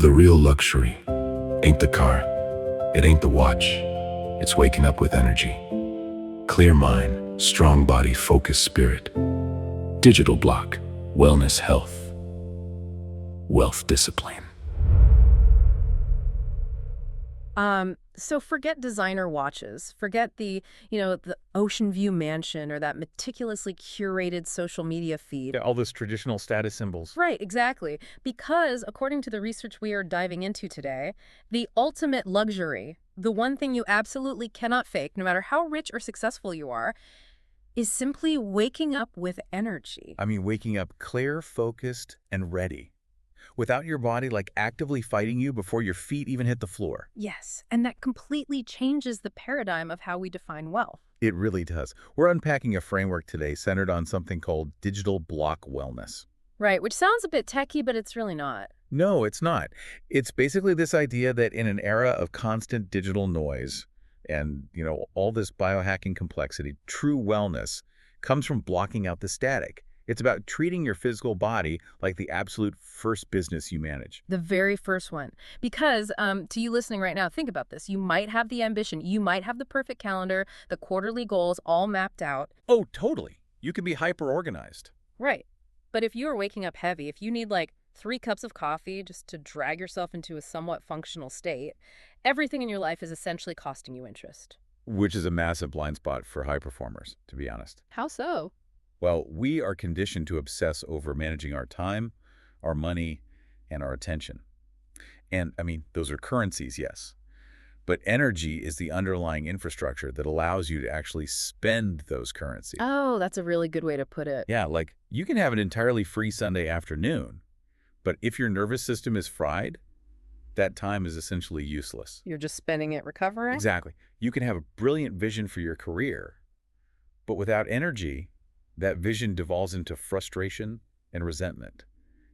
The real luxury ain't the car, it ain't the watch. It's waking up with energy. Clear mind, strong body, focused spirit. Digital block, wellness, health, wealth, discipline. So forget designer watches. Forget the Ocean View mansion or that meticulously curated social media feed. Yeah, all those traditional status symbols. Right, exactly. Because according to the research we are diving into today, the ultimate luxury, the one thing you absolutely cannot fake, no matter how rich or successful you are, is simply waking up with energy. I mean, waking up clear, focused, and ready. Without your body actively fighting you before your feet even hit the floor. Yes, and that completely changes the paradigm of how we define wealth. It really does. We're unpacking a framework today centered on something called digital block wellness. Right, which sounds a bit techy, but it's really not. No, it's not. It's basically this idea that in an era of constant digital noise and, all this biohacking complexity, true wellness comes from blocking out the static. It's about treating your physical body like the absolute first business you manage. The very first one. Because to you listening right now, think about this. You might have the ambition. You might have the perfect calendar, the quarterly goals all mapped out. Oh, totally. You can be hyper-organized. Right. But if you are waking up heavy, if you need 3 cups of coffee just to drag yourself into a somewhat functional state, everything in your life is essentially costing you interest. Which is a massive blind spot for high performers, to be honest. How so? Well, we are conditioned to obsess over managing our time, our money, and our attention. And, those are currencies, yes. But energy is the underlying infrastructure that allows you to actually spend those currencies. Oh, that's a really good way to put it. Yeah, you can have an entirely free Sunday afternoon, but if your nervous system is fried, that time is essentially useless. You're just spending it recovering? Exactly. You can have a brilliant vision for your career, but without energy, that vision devolves into frustration and resentment.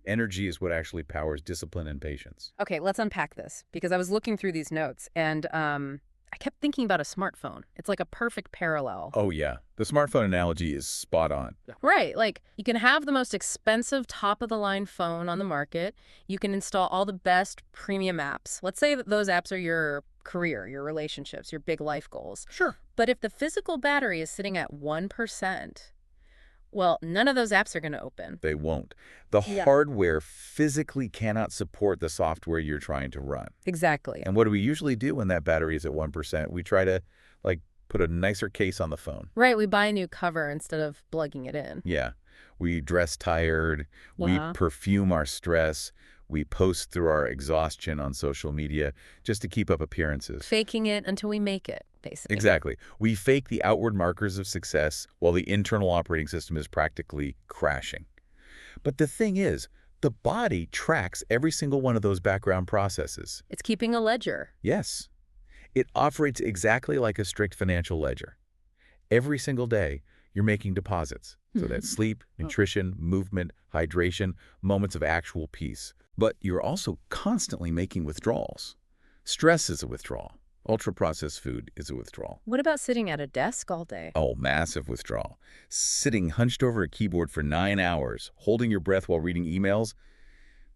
Energy is what actually powers discipline and patience. Okay, let's unpack this, because I was looking through these notes, and I kept thinking about a smartphone. It's like a perfect parallel. Oh, yeah. The smartphone analogy is spot on. Right, you can have the most expensive top-of-the-line phone on the market. You can install all the best premium apps. Let's say that those apps are your career, your relationships, your big life goals. Sure. But if the physical battery is sitting at 1%, well, none of those apps are going to open. They won't. The hardware physically cannot support the software you're trying to run. Exactly. And what do we usually do when that battery is at 1%? We try to, put a nicer case on the phone. Right, we buy a new cover instead of plugging it in. Yeah. We dress tired. We perfume our stress. We post through our exhaustion on social media just to keep up appearances. Faking it until we make it, basically. Exactly. We fake the outward markers of success while the internal operating system is practically crashing. But the thing is, the body tracks every single one of those background processes. It's keeping a ledger. Yes. It operates exactly like a strict financial ledger. Every single day, you're making deposits. So that's sleep, nutrition, movement, hydration, moments of actual peace. But you're also constantly making withdrawals. Stress is a withdrawal. Ultra-processed food is a withdrawal. What about sitting at a desk all day? Oh, massive withdrawal. Sitting hunched over a keyboard for 9 hours, holding your breath while reading emails,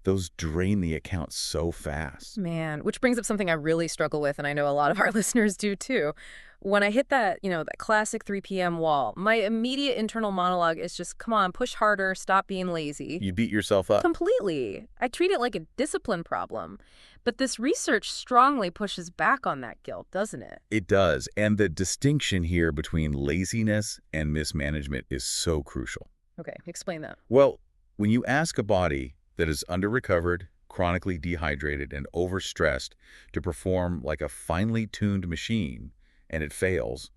those drain the account so fast. Man, which brings up something I really struggle with, and I know a lot of our listeners do too. When I hit that classic 3 p.m. wall, my immediate internal monologue is just, come on, push harder, stop being lazy. You beat yourself up. Completely. I treat it like a discipline problem. But this research strongly pushes back on that guilt, doesn't it? It does. And the distinction here between laziness and mismanagement is so crucial. Okay, explain that. Well, when you ask a body that is under-recovered, chronically dehydrated, and overstressed to perform like a finely tuned machine, and it fails,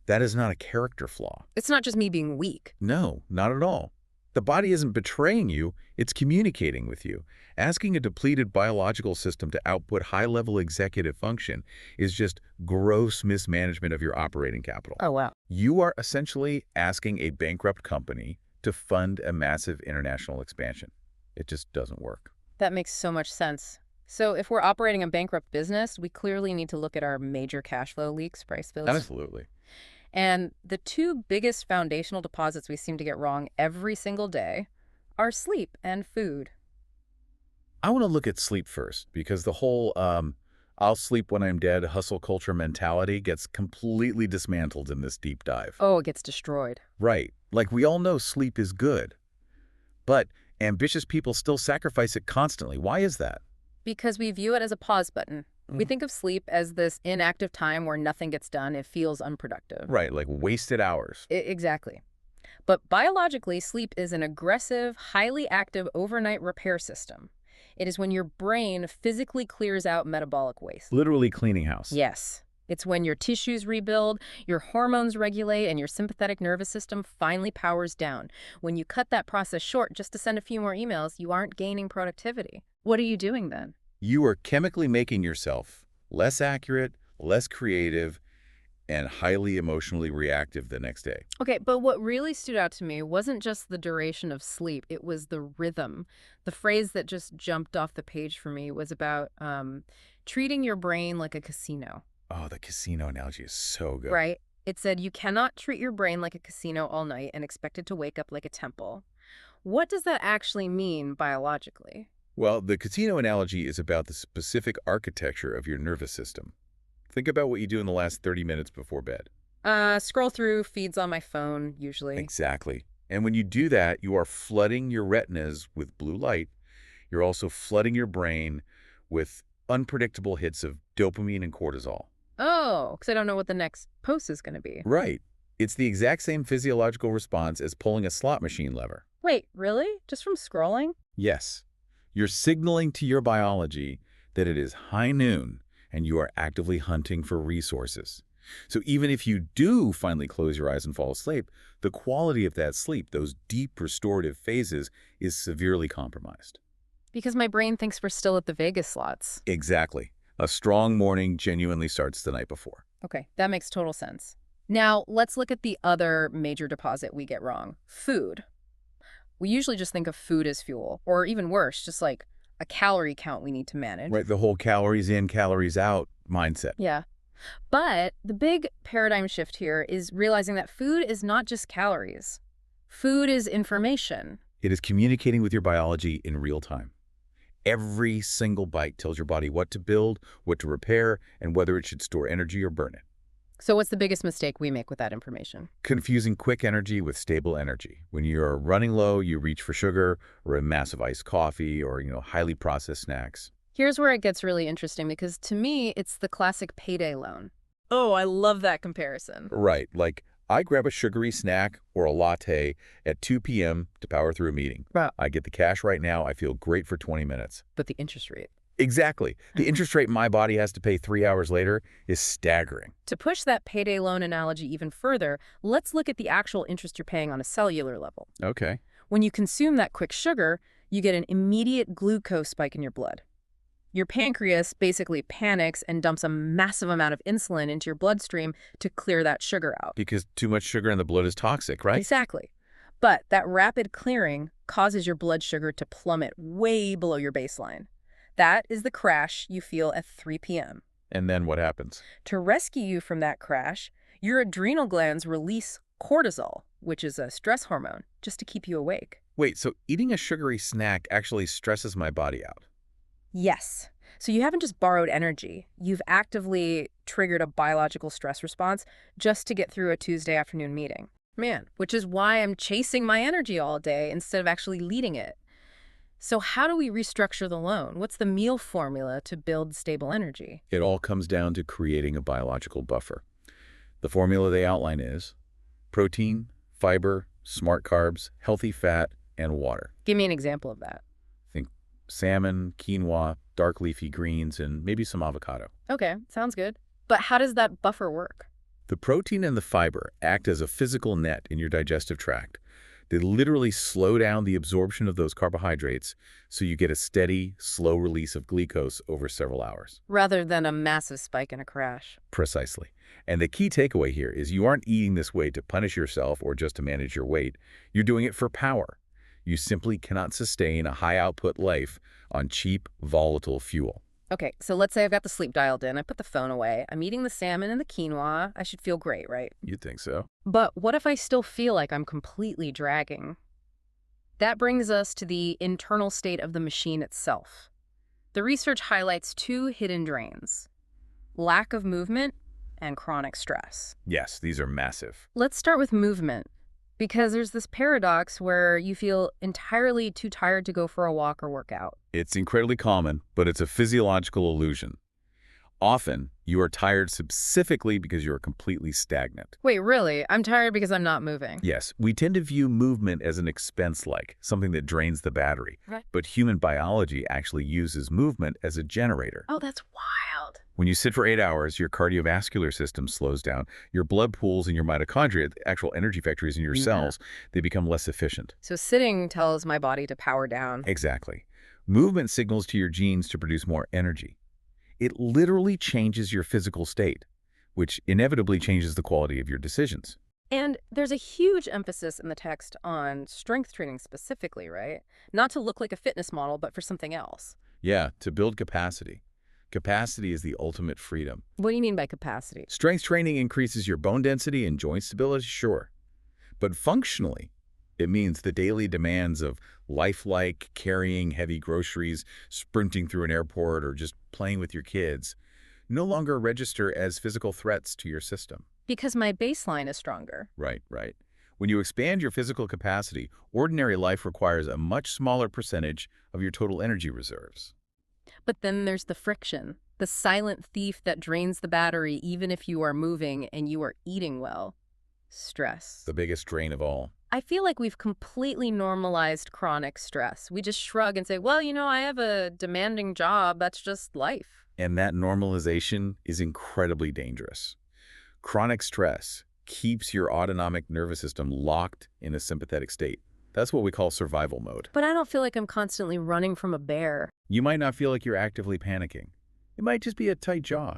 that is not a character flaw. It's not just me being weak. No, not at all. The body isn't betraying you, it's communicating with you. Asking a depleted biological system to output high-level executive function is just gross mismanagement of your operating capital. Oh, wow. You are essentially asking a bankrupt company to fund a massive international expansion. It just doesn't work. That makes so much sense. So if we're operating a bankrupt business, we clearly need to look at our major cash flow leaks, price bills. Absolutely. And the 2 biggest foundational deposits we seem to get wrong every single day are sleep and food. I want to look at sleep first because the whole I'll sleep when I'm dead hustle culture mentality gets completely dismantled in this deep dive. Oh, it gets destroyed. Right. Like we all know sleep is good, but ambitious people still sacrifice it constantly. Why is that? Because we view it as a pause button. We Mhm. think of sleep as this inactive time where nothing gets done. It feels unproductive. Right, like wasted hours. Exactly. But biologically, sleep is an aggressive, highly active overnight repair system. It is when your brain physically clears out metabolic waste. Literally cleaning house. Yes. It's when your tissues rebuild, your hormones regulate, and your sympathetic nervous system finally powers down. When you cut that process short just to send a few more emails, you aren't gaining productivity. What are you doing then? You are chemically making yourself less accurate, less creative, and highly emotionally reactive the next day. Okay, but what really stood out to me wasn't just the duration of sleep, it was the rhythm. The phrase that just jumped off the page for me was about treating your brain like a casino, Oh, the casino analogy is so good. right? It said you cannot treat your brain like a casino all night and expect it to wake up like a temple. What does that actually mean biologically? Well, the casino analogy is about the specific architecture of your nervous system. Think about what you do in the last 30 minutes before bed. Scroll through feeds on my phone, usually. Exactly. And when you do that, you are flooding your retinas with blue light. You're also flooding your brain with unpredictable hits of dopamine and cortisol. Oh, because I don't know what the next post is going to be. Right. It's the exact same physiological response as pulling a slot machine lever. Wait, really? Just from scrolling? Yes. You're signaling to your biology that it is high noon and you are actively hunting for resources. So even if you do finally close your eyes and fall asleep, the quality of that sleep, those deep restorative phases, is severely compromised. Because my brain thinks we're still at the Vegas slots. Exactly. A strong morning genuinely starts the night before. Okay, that makes total sense. Now, let's look at the other major deposit we get wrong, food. We usually just think of food as fuel, or even worse, just like a calorie count we need to manage. Right, the whole calories in, calories out mindset. Yeah. But the big paradigm shift here is realizing that food is not just calories. Food is information. It is communicating with your biology in real time. Every single bite tells your body what to build, what to repair, and whether it should store energy or burn it. So what's the biggest mistake we make with that information? Confusing quick energy with stable energy. When you're running low, you reach for sugar or a massive iced coffee or, highly processed snacks. Here's where it gets really interesting because to me, it's the classic payday loan. Oh, I love that comparison. Right, like I grab a sugary snack or a latte at 2 p.m. to power through a meeting. Right. I get the cash right now. I feel great for 20 minutes. But the interest rate. Exactly. The interest rate my body has to pay 3 hours later is staggering. To push that payday loan analogy even further, let's look at the actual interest you're paying on a cellular level. Okay. When you consume that quick sugar, you get an immediate glucose spike in your blood. Your pancreas basically panics and dumps a massive amount of insulin into your bloodstream to clear that sugar out. Because too much sugar in the blood is toxic, right? Exactly. But that rapid clearing causes your blood sugar to plummet way below your baseline. That is the crash you feel at 3 p.m. And then what happens? To rescue you from that crash, your adrenal glands release cortisol, which is a stress hormone, just to keep you awake. Wait, so eating a sugary snack actually stresses my body out? Yes. So you haven't just borrowed energy. You've actively triggered a biological stress response just to get through a Tuesday afternoon meeting. Man, which is why I'm chasing my energy all day instead of actually leading it. So how do we restructure the loan? What's the meal formula to build stable energy? It all comes down to creating a biological buffer. The formula they outline is protein, fiber, smart carbs, healthy fat, and water. Give me an example of that. Think salmon, quinoa, dark leafy greens, and maybe some avocado. Okay, sounds good. But how does that buffer work? The protein and the fiber act as a physical net in your digestive tract. They literally slow down the absorption of those carbohydrates so you get a steady, slow release of glucose over several hours. Rather than a massive spike and a crash. Precisely. And the key takeaway here is you aren't eating this way to punish yourself or just to manage your weight. You're doing it for power. You simply cannot sustain a high-output life on cheap, volatile fuel. Okay, so let's say I've got the sleep dialed in. I put the phone away. I'm eating the salmon and the quinoa. I should feel great, right? You'd think so. But what if I still feel like I'm completely dragging? That brings us to the internal state of the machine itself. The research highlights two hidden drains: lack of movement and chronic stress. Yes, these are massive. Let's start with movement, because there's this paradox where you feel entirely too tired to go for a walk or work out. It's incredibly common, but it's a physiological illusion. Often, you are tired specifically because you are completely stagnant. Wait, really? I'm tired because I'm not moving. Yes, we tend to view movement as an expense, like something that drains the battery. Right. But human biology actually uses movement as a generator. Oh, that's wild. When you sit for 8 hours, your cardiovascular system slows down. Your blood pools and your mitochondria, the actual energy factories in your Yeah. cells, they become less efficient. So sitting tells my body to power down. Exactly. Movement signals to your genes to produce more energy. It literally changes your physical state, which inevitably changes the quality of your decisions. And there's a huge emphasis in the text on strength training specifically, right? Not to look like a fitness model, but for something else. Yeah, to build capacity. Capacity is the ultimate freedom. What do you mean by capacity? Strength training increases your bone density and joint stability, sure. But functionally, it means the daily demands of lifelike carrying heavy groceries, sprinting through an airport, or just playing with your kids no longer register as physical threats to your system. Because my baseline is stronger. Right. When you expand your physical capacity, ordinary life requires a much smaller percentage of your total energy reserves. But then there's the friction, the silent thief that drains the battery even if you are moving and you are eating well. Stress. The biggest drain of all. I feel like we've completely normalized chronic stress. We just shrug and say, well, I have a demanding job. That's just life. And that normalization is incredibly dangerous. Chronic stress keeps your autonomic nervous system locked in a sympathetic state. That's what we call survival mode. But I don't feel like I'm constantly running from a bear. You might not feel like you're actively panicking. It might just be a tight jaw,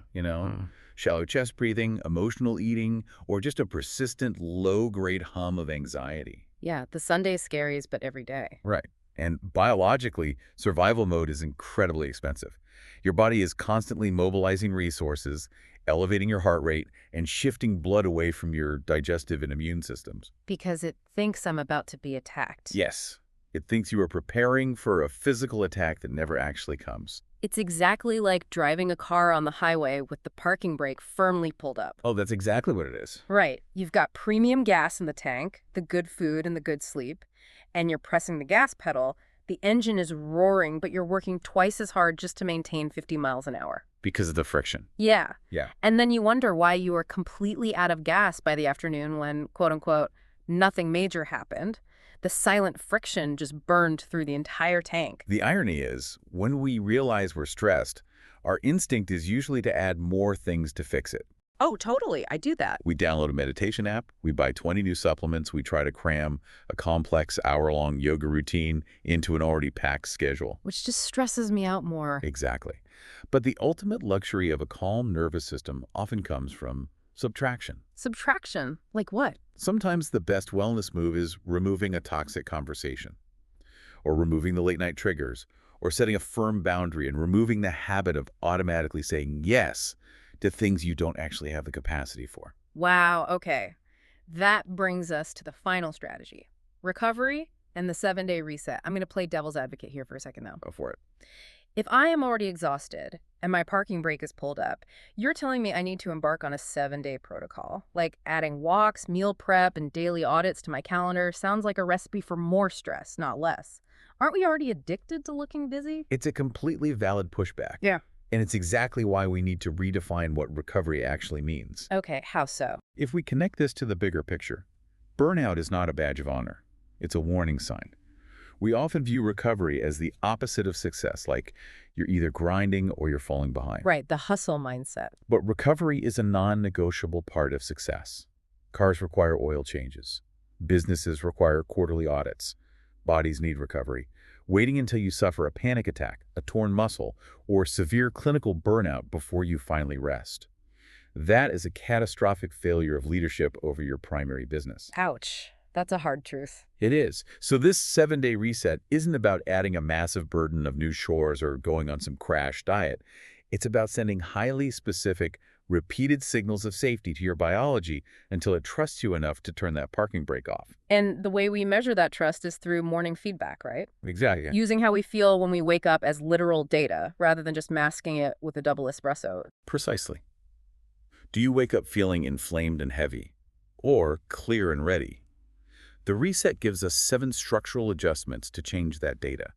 shallow chest breathing, emotional eating, or just a persistent low-grade hum of anxiety. Yeah, the Sunday scaries, but every day. Right. And biologically, survival mode is incredibly expensive. Your body is constantly mobilizing resources, elevating your heart rate, and shifting blood away from your digestive and immune systems. Because it thinks I'm about to be attacked. Yes. It thinks you are preparing for a physical attack that never actually comes. It's exactly like driving a car on the highway with the parking brake firmly pulled up. Oh, that's exactly what it is. Right. You've got premium gas in the tank, the good food and the good sleep, and you're pressing the gas pedal. The engine is roaring, but you're working twice as hard just to maintain 50 miles an hour. Because of the friction. Yeah. Yeah. And then you wonder why you are completely out of gas by the afternoon when, quote unquote, nothing major happened. The silent friction just burned through the entire tank. The irony is, when we realize we're stressed, our instinct is usually to add more things to fix it. Oh, totally. I do that. We download a meditation app, we buy 20 new supplements, we try to cram a complex hour-long yoga routine into an already packed schedule. Which just stresses me out more. Exactly. But the ultimate luxury of a calm nervous system often comes from subtraction. Subtraction? Like what? Sometimes the best wellness move is removing a toxic conversation, or removing the late-night triggers, or setting a firm boundary and removing the habit of automatically saying yes to things you don't actually have the capacity for. Wow, okay. That brings us to the final strategy. Recovery and the 7-day reset. I'm going to play devil's advocate here for a second, though. Go for it. If I am already exhausted and my parking brake is pulled up, you're telling me I need to embark on a 7-day protocol. Like adding walks, meal prep, and daily audits to my calendar sounds like a recipe for more stress, not less. Aren't we already addicted to looking busy? It's a completely valid pushback. Yeah. And it's exactly why we need to redefine what recovery actually means. Okay, how so? If we connect this to the bigger picture, burnout is not a badge of honor. It's a warning sign. We often view recovery as the opposite of success, like you're either grinding or you're falling behind. Right, the hustle mindset. But recovery is a non-negotiable part of success. Cars require oil changes. Businesses require quarterly audits. Bodies need recovery. Waiting until you suffer a panic attack, a torn muscle, or severe clinical burnout before you finally rest. That is a catastrophic failure of leadership over your primary business. Ouch. That's a hard truth. It is. So this 7-day reset isn't about adding a massive burden of new chores or going on some crash diet. It's about sending highly specific, repeated signals of safety to your biology until it trusts you enough to turn that parking brake off. And the way we measure that trust is through morning feedback, right? Exactly. Using how we feel when we wake up as literal data rather than just masking it with a double espresso. Precisely. Do you wake up feeling inflamed and heavy, or clear and ready? The reset gives us 7 structural adjustments to change that data.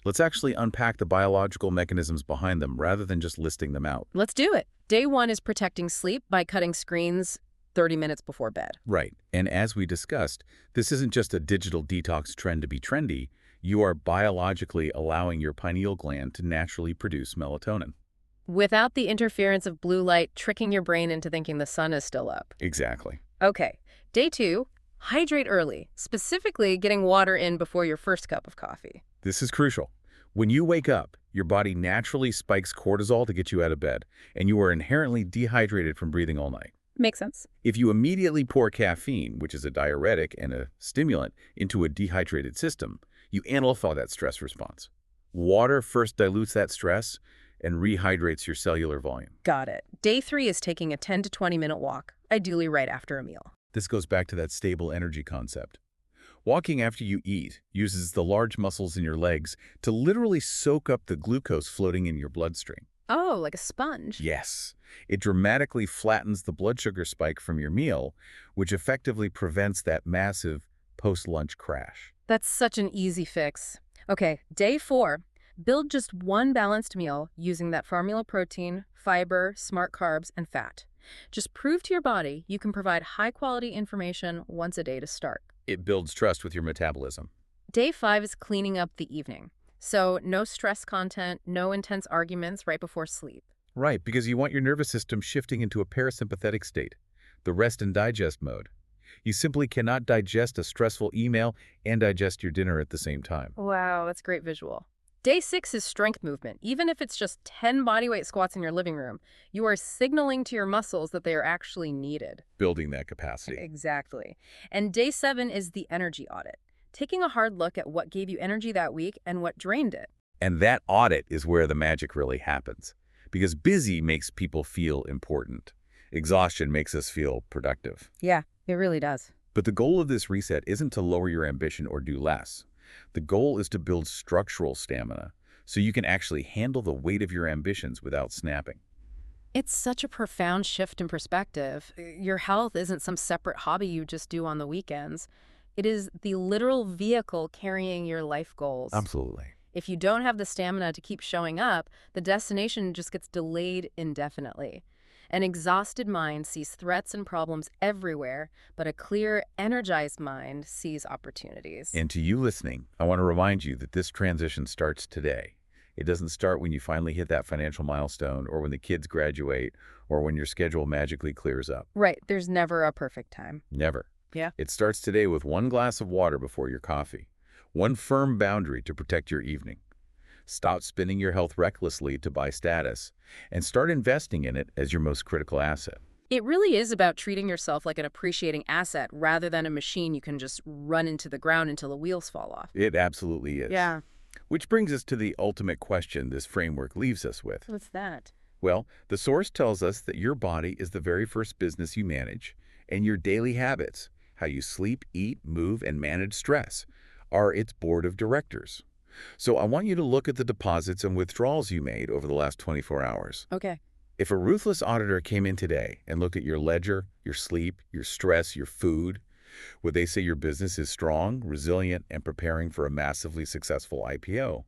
Let's actually unpack the biological mechanisms behind them rather than just listing them out. Let's do it. Day 1 is protecting sleep by cutting screens 30 minutes before bed. Right. And as we discussed, this isn't just a digital detox trend to be trendy. You are biologically allowing your pineal gland to naturally produce melatonin. Without the interference of blue light tricking your brain into thinking the sun is still up. Exactly. Okay. Day 2, hydrate early, specifically getting water in before your first cup of coffee. This is crucial. When you wake up, your body naturally spikes cortisol to get you out of bed, and you are inherently dehydrated from breathing all night. Makes sense. If you immediately pour caffeine, which is a diuretic and a stimulant, into a dehydrated system, you amplify that stress response. Water first dilutes that stress and rehydrates your cellular volume. Got it. Day 3 is taking a 10 to 20-minute walk, ideally right after a meal. This goes back to that stable energy concept. Walking after you eat uses the large muscles in your legs to literally soak up the glucose floating in your bloodstream. Oh, like a sponge. Yes, it dramatically flattens the blood sugar spike from your meal, which effectively prevents that massive post-lunch crash. That's such an easy fix. Okay, day 4. Build just one balanced meal using that formula protein, fiber, smart carbs, and fat. Just prove to your body you can provide high-quality information once a day to start. It builds trust with your metabolism. Day 5 is cleaning up the evening. So no stress content, no intense arguments right before sleep. Right, because you want your nervous system shifting into a parasympathetic state, the rest and digest mode. You simply cannot digest a stressful email and digest your dinner at the same time. Wow, that's a great visual. Day 6 is strength movement. Even if it's just 10 bodyweight squats in your living room, you are signaling to your muscles that they are actually needed. Building that capacity. Exactly. And day 7 is the energy audit. Taking a hard look at what gave you energy that week and what drained it. And that audit is where the magic really happens. Because busy makes people feel important. Exhaustion makes us feel productive. Yeah, it really does. But the goal of this reset isn't to lower your ambition or do less. The goal is to build structural stamina so you can actually handle the weight of your ambitions without snapping. It's such a profound shift in perspective. Your health isn't some separate hobby you just do on the weekends. It is the literal vehicle carrying your life goals. Absolutely. If you don't have the stamina to keep showing up, the destination just gets delayed indefinitely. An exhausted mind sees threats and problems everywhere, but a clear, energized mind sees opportunities. And to you listening, I want to remind you that this transition starts today. It doesn't start when you finally hit that financial milestone or when the kids graduate or when your schedule magically clears up. Right, there's never a perfect time. Never. Yeah. It starts today with one glass of water before your coffee, one firm boundary to protect your evening. Stop spending your health recklessly to buy status, and start investing in it as your most critical asset. It really is about treating yourself like an appreciating asset rather than a machine you can just run into the ground until the wheels fall off. It absolutely is. Yeah. Which brings us to the ultimate question this framework leaves us with. What's that? Well, the source tells us that your body is the very first business you manage, and your daily habits, how you sleep, eat, move, and manage stress, are its board of directors. So I want you to look at the deposits and withdrawals you made over the last 24 hours. Okay. If a ruthless auditor came in today and looked at your ledger, your sleep, your stress, your food, would they say your business is strong, resilient, and preparing for a massively successful IPO?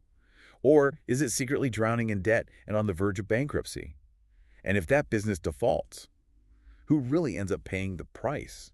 Or is it secretly drowning in debt and on the verge of bankruptcy? And if that business defaults, who really ends up paying the price?